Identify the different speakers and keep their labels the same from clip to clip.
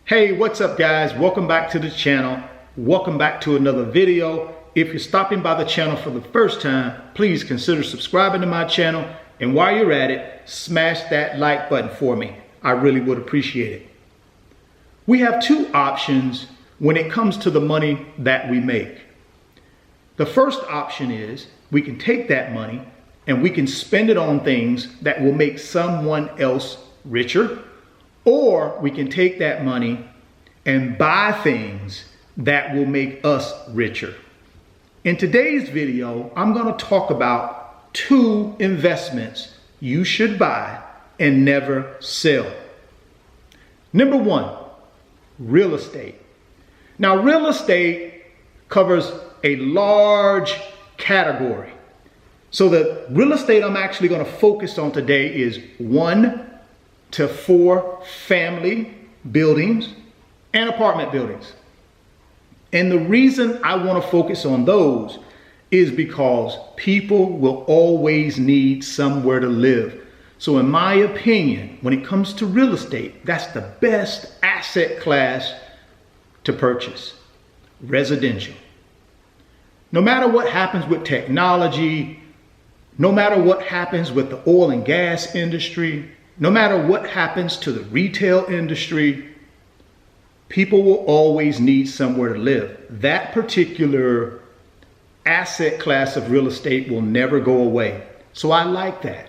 Speaker 1: Hey, what's up guys? Welcome back to the channel. Welcome back to another video. If you're stopping by the channel for the first time, please consider subscribing to my channel. And while you're at it, smash that like button for me. I really would appreciate it. We have two options when it comes to the money that we make. The first option is we can take that money and we can spend it on things that will make someone else richer, or we can take that money and buy things that will make us richer. In today's video, I'm going to talk about two investments you should buy and never sell. Number one, real estate. Now, real estate covers a large category. So the real estate I'm actually going to focus on today is 1 to 4 family buildings and apartment buildings. And the reason I want to focus on those is because people will always need somewhere to live. So in my opinion, when it comes to real estate, that's the best asset class to purchase. Residential. No matter what happens with technology, no matter what happens with the oil and gas industry, no matter what happens to the retail industry, people will always need somewhere to live. That particular asset class of real estate will never go away. So I like that.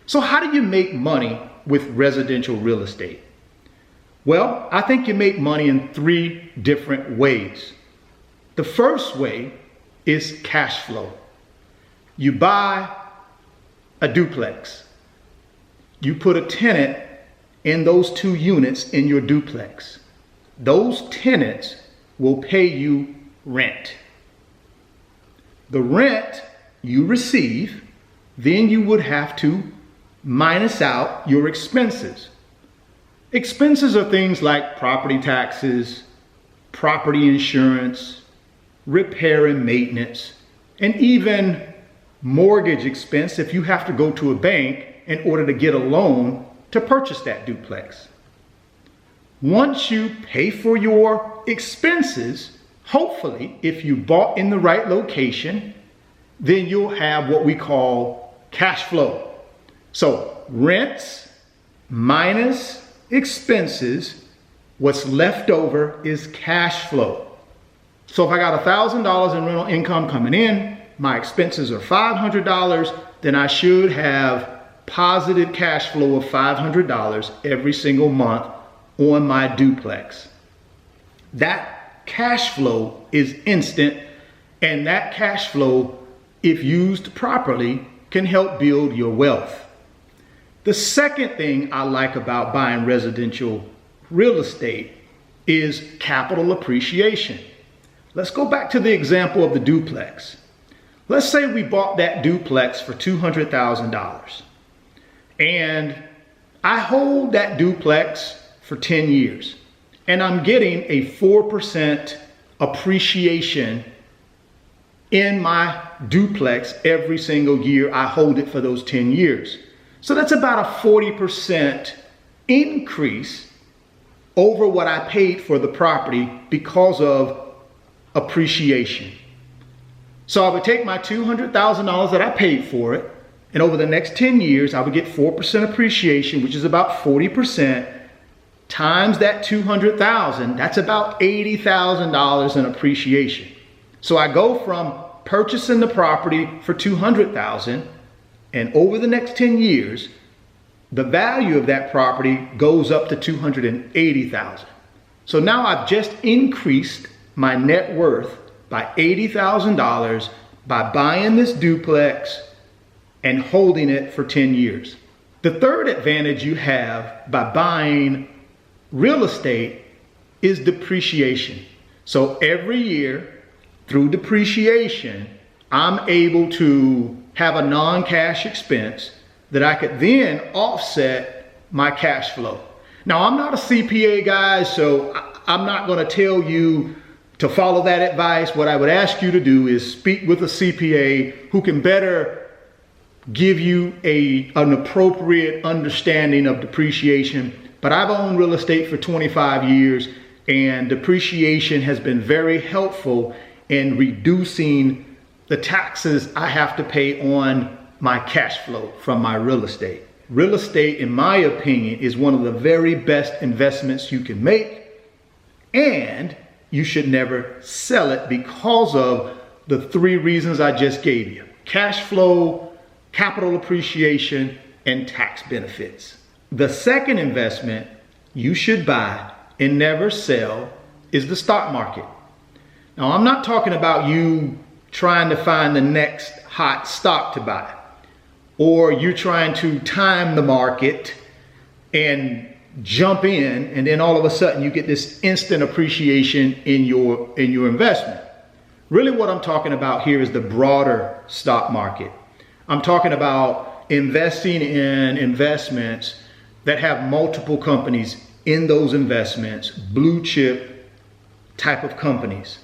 Speaker 1: So how do you make money with residential real estate? Well, I think you make money in 3 different ways. The first way is cash flow. You buy a duplex. You put a tenant in those 2 units in your duplex. Those tenants will pay you rent. The rent you receive, then you would have to minus out your expenses. Expenses are things like property taxes, property insurance, repair and maintenance, and even mortgage expense if you have to go to a bank in order to get a loan to purchase that duplex. Once you pay for your expenses, hopefully, if you bought in the right location, then you'll have what we call cash flow. So rents minus expenses, what's left over is cash flow. So if I got $1,000 in rental income coming in, my expenses are $500, then I should have positive cash flow of $500 every single month on my duplex. That cash flow is instant, and that cash flow, if used properly, can help build your wealth. The second thing I like about buying residential real estate is capital appreciation. Let's go back to the example of the duplex. Let's say we bought that duplex for $200,000 and I hold that duplex for 10 years and I'm getting a 4% appreciation in my duplex every single year I hold it for those 10 years. So that's about a 40% increase over what I paid for the property because of appreciation. So I would take my $200,000 that I paid for it, and over the next 10 years, I would get 4% appreciation, which is about 40%, times that $200,000, that's about $80,000 in appreciation. So I go from purchasing the property for $200,000, and over the next 10 years, the value of that property goes up to $280,000. So now I've just increased my net worth by $80,000 by buying this duplex and holding it for 10 years. The third advantage you have by buying real estate is depreciation. So every year through depreciation, I'm able to have a non-cash expense that I could then offset my cash flow. Now, I'm not a CPA guy, so I'm not going to tell you to follow that advice. What I would ask you to do is speak with a CPA who can better give you an appropriate understanding of depreciation. but I've owned real estate for 25 years, and depreciation has been very helpful in reducing the taxes I have to pay on my cash flow from my real estate. Real estate, in my opinion, is one of the very best investments you can make, and you should never sell it because of the 3 reasons I just gave you: cash flow, capital appreciation, and tax benefits. The second investment you should buy and never sell is the stock market. Now, I'm not talking about you trying to find the next hot stock to buy, or you're trying to time the market and jump in, and then all of a sudden you get this instant appreciation in your investment. Really, what I'm talking about here is the broader stock market. I'm talking about investing in investments that have multiple companies in those investments, blue chip type of companies.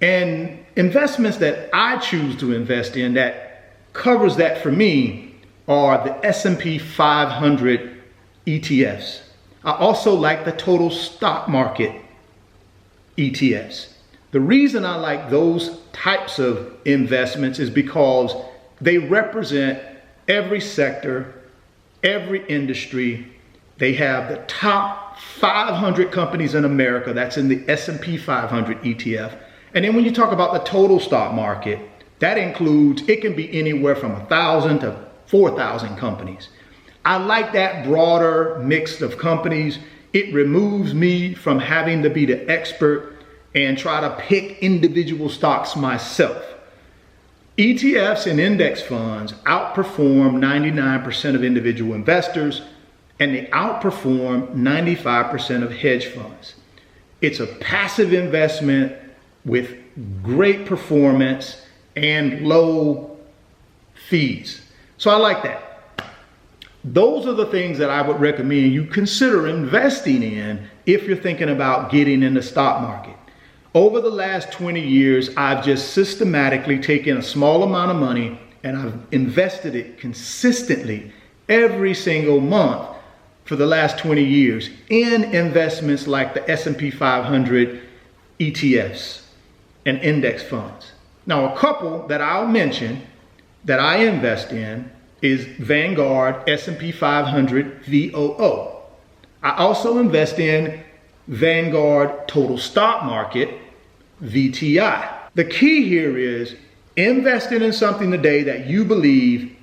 Speaker 1: And investments that I choose to invest in that covers that for me are the S&P 500 ETFs. I also like the total stock market ETFs. The reason I like those types of investments is because they represent every sector, every industry. They have the top 500 companies in America. That's in the S&P 500 ETF. And then when you talk about the total stock market, that includes, it can be anywhere from 1,000 to 4,000 companies. I like that broader mix of companies. It removes me from having to be the expert and try to pick individual stocks myself. ETFs and index funds outperform 99% of individual investors, and they outperform 95% of hedge funds. It's a passive investment with great performance and low fees. So I like that. Those are the things that I would recommend you consider investing in if you're thinking about getting in the stock market. Over the last 20 years, I've just systematically taken a small amount of money and I've invested it consistently every single month for the last 20 years in investments like the S&P 500 ETFs and index funds. Now, a couple that I'll mention that I invest in is Vanguard S&P 500 VOO. I also invest in Vanguard Total Stock Market VTI. The key here is investing in something today that you believe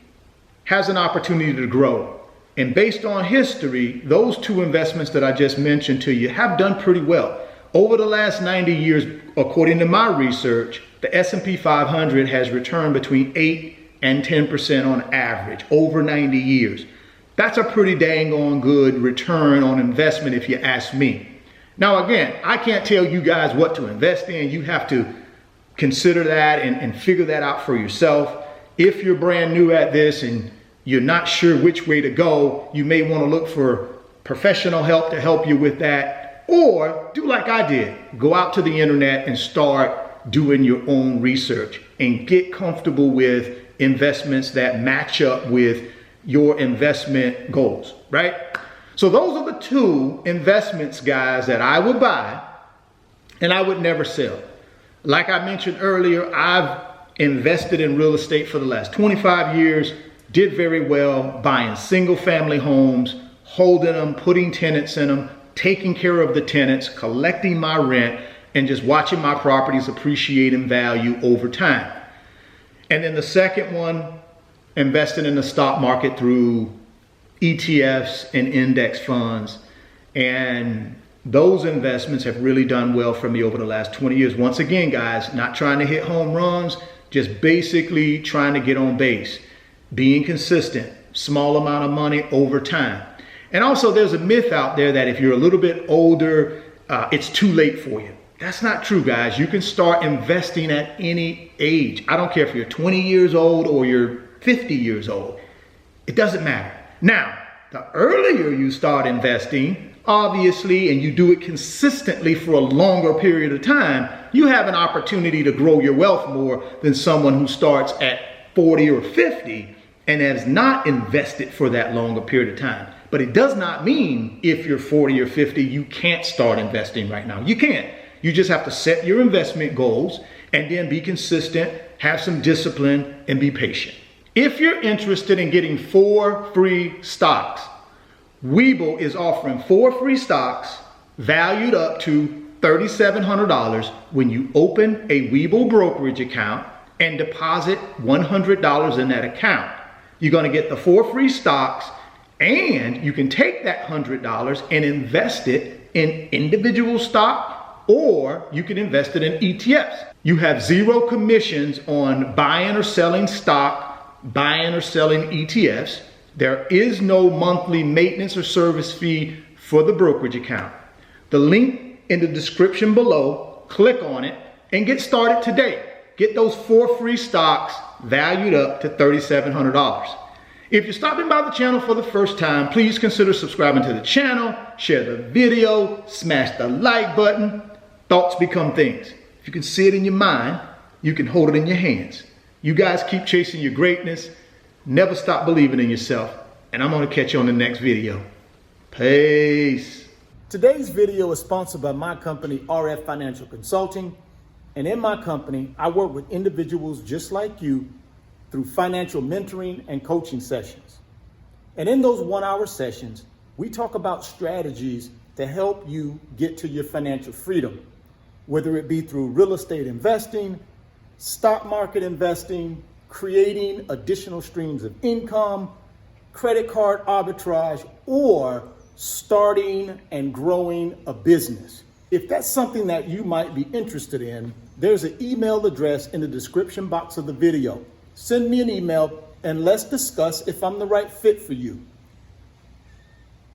Speaker 1: has an opportunity to grow. And based on history, those 2 investments that I just mentioned to you have done pretty well. Over the last 90 years, according to my research, the S&P 500 has returned between 8 and 10% on average over 90 years. That's a pretty dang on good return on investment if you ask me. Now, again, I can't tell you guys what to invest in. You have to consider that and figure that out for yourself. If you're brand new at this and you're not sure which way to go, you may want to look for professional help to help you with that. Or do like I did. Go out to the internet and start doing your own research and get comfortable with investments that match up with your investment goals, right? So those are the 2 investments, guys, that I would buy and I would never sell. Like I mentioned earlier, I've invested in real estate for the last 25 years, did very well buying single family homes, holding them, putting tenants in them, taking care of the tenants, collecting my rent, and just watching my properties appreciate in value over time. And then the second one, investing in the stock market through ETFs and index funds. And those investments have really done well for me over the last 20 years. Once again, guys, not trying to hit home runs, just basically trying to get on base, being consistent, small amount of money over time. And also there's a myth out there that if you're a little bit older, it's too late for you. That's not true, guys. You can start investing at any age. I don't care if you're 20 years old or you're 50 years old. It doesn't matter. Now, the earlier you start investing, obviously, and you do it consistently for a longer period of time, you have an opportunity to grow your wealth more than someone who starts at 40 or 50 and has not invested for that longer period of time. But it does not mean if you're 40 or 50, you can't start investing right now. You can. You just have to set your investment goals and then be consistent, have some discipline, and be patient. If you're interested in getting 4 free stocks, Webull is offering 4 free stocks valued up to $3,700 when you open a Webull brokerage account and deposit $100 in that account. You're going to get the 4 free stocks, and you can take that $100 and invest it in individual stock, or you can invest it in ETFs. You have 0 commissions on buying or selling stock, buying or selling ETFs. There is no monthly maintenance or service fee for the brokerage account. The link in the description below, click on it and get started today. Get those 4 free stocks valued up to $3,700. If you're stopping by the channel for the first time, please consider subscribing to the channel, share the video, smash the like button. Thoughts become things. If you can see it in your mind, you can hold it in your hands. You guys keep chasing your greatness. Never stop believing in yourself. And I'm going to catch you on the next video. Peace. Today's video is sponsored by my company, RF Financial Consulting. And in my company, I work with individuals just like you through financial mentoring and coaching sessions. And in those 1-hour sessions, we talk about strategies to help you get to your financial freedom, whether it be through real estate investing, stock market investing, creating additional streams of income, credit card arbitrage, or starting and growing a business. If that's something that you might be interested in, there's an email address in the description box of the video. Send me an email and let's discuss if I'm the right fit for you.